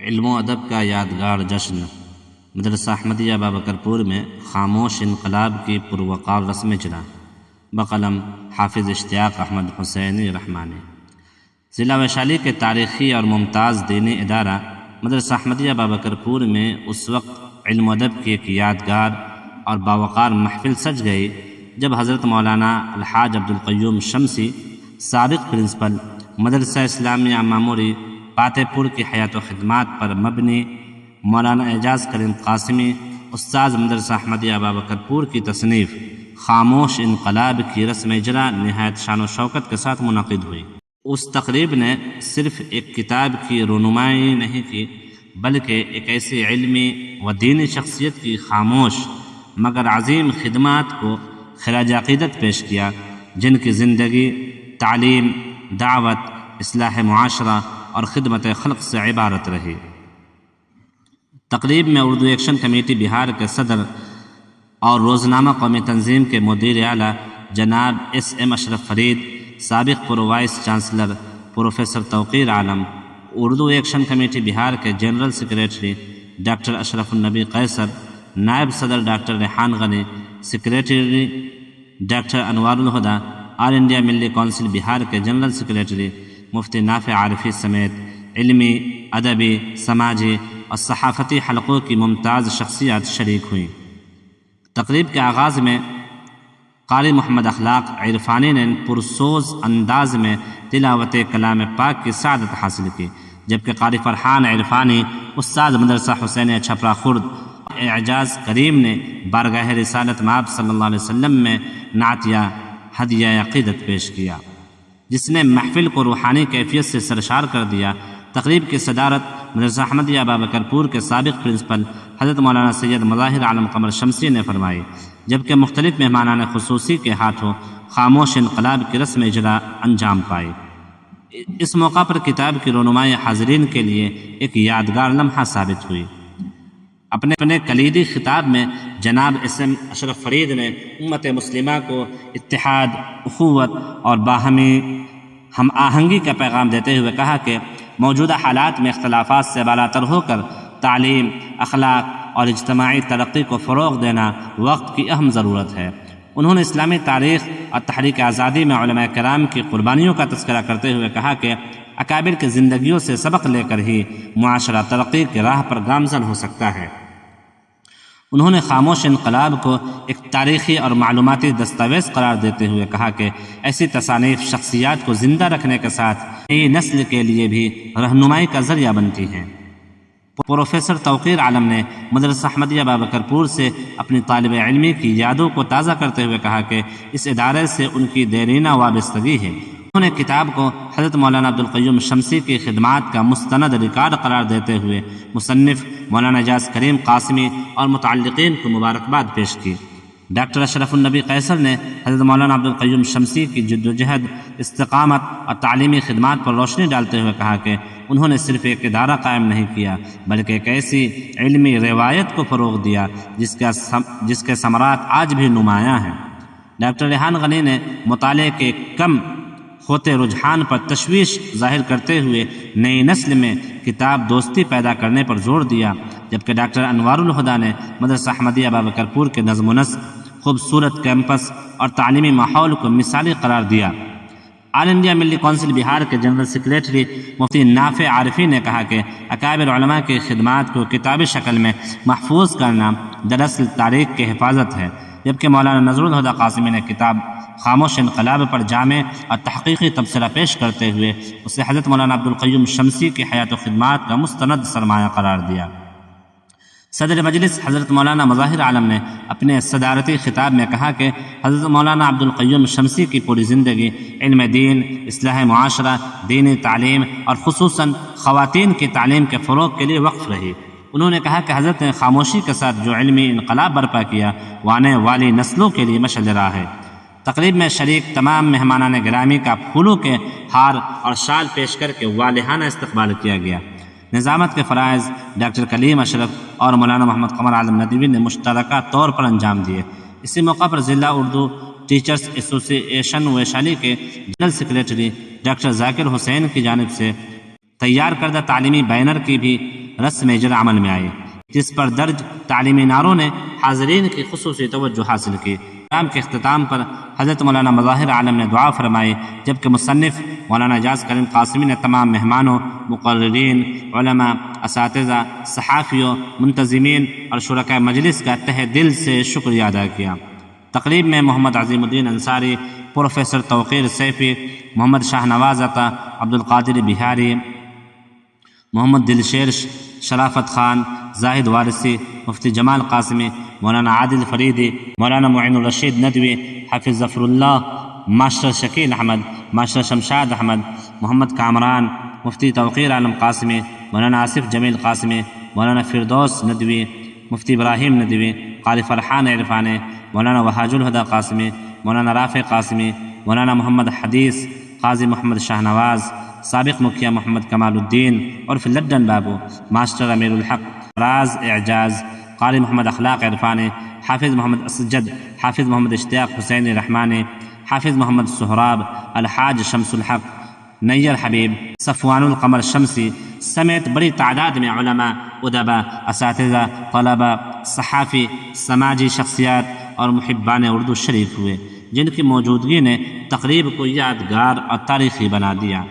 علم و ادب کا یادگار جشن مدرسہ احمدیہ بابکرپور میں خاموش انقلاب کی پروقار رسم اجرا بقلم حافظ اشتیاق احمد حسینی رحمانی۔ ضلع ویشالی کے تاریخی اور ممتاز دینی ادارہ مدرسہ احمدیہ بابکرپور میں اس وقت علم و ادب کی ایک یادگار اور باوقار محفل سج گئی جب حضرت مولانا الحاج عبدالقیوم شمسی سابق پرنسپل مدرسہ اسلامیہ معموری فاتح پور کی حیات و خدمات پر مبنی مولانا اعجاز کریم قاسمی استاذ مدرسہ احمدیہ بابکرپور کی تصنیف خاموش انقلاب کی رسم اجرا نہایت شان و شوکت کے ساتھ منعقد ہوئی۔ اس تقریب نے صرف ایک کتاب کی رونمائی نہیں کی بلکہ ایک ایسی علمی و دینی شخصیت کی خاموش مگر عظیم خدمات کو خراج عقیدت پیش کیا جن کی زندگی تعلیم، دعوت، اصلاح معاشرہ اور خدمت خلق سے عبارت رہی۔ تقریب میں اردو ایکشن کمیٹی بہار کے صدر اور روزنامہ قومی تنظیم کے مدیر اعلیٰ جناب ایس ایم اشرف فرید، سابق پرو وائس چانسلر پروفیسر توقیر عالم، اردو ایکشن کمیٹی بہار کے جنرل سیکریٹری ڈاکٹر اشرف النبی قیصر، نائب صدر ڈاکٹر ریحان غنی، سیکریٹری ڈاکٹر انوار الہدیٰ، آل انڈیا ملی کونسل بہار کے جنرل سیکریٹری مفتی نافع عارفی سمیت علمی، ادبی، سماجی اور صحافتی حلقوں کی ممتاز شخصیات شریک ہوئیں۔ تقریب کے آغاز میں قاری محمد اخلاق عرفانی نے پرسوز انداز میں تلاوت کلام پاک کی سعادت حاصل کی، جبکہ قاری فرحان عرفانی استاد مدرسہ حسینیہ چھپرا خرد اعجاز کریم نے بارگاہ رسالت مآب صلی اللہ علیہ وسلم میں نعتیہ ہدیہ عقیدت پیش کیا جس نے محفل کو روحانی کیفیت سے سرشار کر دیا۔ تقریب کی صدارت مدرسہ احمدیہ بابکرپور کے سابق پرنسپل حضرت مولانا سید مظاہر عالم قمر شمسی نے فرمائی، جبکہ مختلف مہمانان خصوصی کے ہاتھوں خاموش انقلاب کی رسم اجرا انجام پائی۔ اس موقع پر کتاب کی رونمائی حاضرین کے لیے ایک یادگار لمحہ ثابت ہوئی۔ اپنے کلیدی خطاب میں جناب ایس ایم اشرف فرید نے امت مسلمہ کو اتحاد، اخوت اور باہمی ہم آہنگی کا پیغام دیتے ہوئے کہا کہ موجودہ حالات میں اختلافات سے بالاتر ہو کر تعلیم، اخلاق اور اجتماعی ترقی کو فروغ دینا وقت کی اہم ضرورت ہے۔ انہوں نے اسلامی تاریخ اور تحریک آزادی میں علماء کرام کی قربانیوں کا تذکرہ کرتے ہوئے کہا کہ اکابر کی زندگیوں سے سبق لے کر ہی معاشرہ ترقی کی راہ پر گامزن ہو سکتا ہے۔ انہوں نے خاموش انقلاب کو ایک تاریخی اور معلوماتی دستاویز قرار دیتے ہوئے کہا کہ ایسی تصانیف شخصیات کو زندہ رکھنے کے ساتھ نئی نسل کے لیے بھی رہنمائی کا ذریعہ بنتی ہیں۔ پروفیسر توقیر عالم نے مدرسہ احمدیہ بابکرپور سے اپنی طالب علمی کی یادوں کو تازہ کرتے ہوئے کہا کہ اس ادارے سے ان کی دیرینہ وابستگی ہے۔ انہوں نے کتاب کو حضرت مولانا عبدالقیوم شمسی کی خدمات کا مستند ریکارڈ قرار دیتے ہوئے مصنف مولانا اعجاز کریم قاسمی اور متعلقین کو مبارکباد پیش کی۔ ڈاکٹر اشرف النبی قیصر نے حضرت مولانا عبدالقیوم شمسی کی جد و جہد، استقامت اور تعلیمی خدمات پر روشنی ڈالتے ہوئے کہا کہ انہوں نے صرف ایک ادارہ قائم نہیں کیا بلکہ ایک ایسی علمی روایت کو فروغ دیا جس کے ثمرات آج بھی نمایاں ہیں۔ ڈاکٹر ریحان غنی نے مطالعے کے کم ہوتے رجحان پر تشویش ظاہر کرتے ہوئے نئی نسل میں کتاب دوستی پیدا کرنے پر زور دیا، جبکہ ڈاکٹر انوار الہدیٰ نے مدرسہ احمدیہ بابکرپور کے نظم و نسق، خوبصورت کیمپس اور تعلیمی ماحول کو مثالی قرار دیا۔ آل انڈیا ملی کونسل بہار کے جنرل سیکریٹری مفتی نافع عارفی نے کہا کہ اکابر علماء کی خدمات کو کتابی شکل میں محفوظ کرنا دراصل تاریخ کی حفاظت ہے، جبکہ مولانا نذر الہدیٰ قاسمی نے کتاب خاموش انقلاب پر جامع اور تحقیقی تبصرہ پیش کرتے ہوئے اسے حضرت مولانا عبدالقیوم شمسی کی حیات و خدمات کا مستند سرمایہ قرار دیا۔ صدر مجلس حضرت مولانا مظاہر عالم نے اپنے صدارتی خطاب میں کہا کہ حضرت مولانا عبدالقیوم شمسی کی پوری زندگی علم دین، اصلاح معاشرہ، دینی تعلیم اور خصوصاً خواتین کی تعلیم کے فروغ کے لیے وقف رہی۔ انہوں نے کہا کہ حضرت نے خاموشی کے ساتھ جو علمی انقلاب برپا کیا وہ آنے والی نسلوں کے لیے مشعل راہ ہے۔ تقریب میں شریک تمام مہمانان گرامی کا پھولوں کے ہار اور شال پیش کر کے والہانہ استقبال کیا گیا۔ نظامت کے فرائض ڈاکٹر کلیم اشرف اور مولانا محمد قمر عالم ندوی نے مشترکہ طور پر انجام دیے۔ اسی موقع پر ضلع اردو ٹیچرز ایسوسی ایشن ویشالی کے جنرل سیکریٹری ڈاکٹر ذاکر حسین کی جانب سے تیار کردہ تعلیمی بینر کی بھی رسم اجرا عمل میں آئی، جس پر درج تعلیمی اداروں نے حاضرین کی خصوصی توجہ حاصل کی۔ پروگرام کے اختتام پر حضرت مولانا مظاہر عالم نے دعا فرمائی، جبکہ مصنف مولانا اعجاز کریم قاسمی نے تمام مہمانوں، مقررین، علماء، اساتذہ، صحافیوں، منتظمین اور شرکاء مجلس کا تہ دل سے شکریہ ادا کیا۔ تقریب میں محمد عظیم الدین انصاری، پروفیسر توقیر سیفی، محمد شاہ نواز عطا، عبدالقادر بہاری، محمد دلشیر شرافت خان، زاہد وارثی، مفتی جمال قاسمی، مولانا عادل فریدی، مولانا معین الرشید ندوی، حافظ ظفر اللہ، ماسٹر شکیل احمد، ماسٹر شمشاد احمد، محمد کامران، مفتی توقیر عالم قاسمی، مولانا آصف جمیل قاسمی، مولانا فردوس ندوی، مفتی ابراہیم ندوی، قاری فرحان عرفانی، مولانا وحاج الہدیٰ قاسمی، مولانا رافع قاسمی، مولانا محمد حدیث، قاضی محمد شاہ نواز، سابق مکھیا محمد کمال الدین عرف لڈن بابو، ماسٹر امیر الحق، راز اعجاز، قاری محمد اخلاق عرفانی، حافظ محمد اسجد، حافظ محمد اشتیاق حسین رحمانی، حافظ محمد سہراب، الحاج شمس الحق، نیر حبیب، صفوان القمر شمسی سمیت بڑی تعداد میں علماء، ادباء، اساتذہ، طلباء، صحافی، سماجی شخصیات اور محبان اردو شریف ہوئے، جن کی موجودگی نے تقریب کو یادگار اور تاریخی بنا دیا۔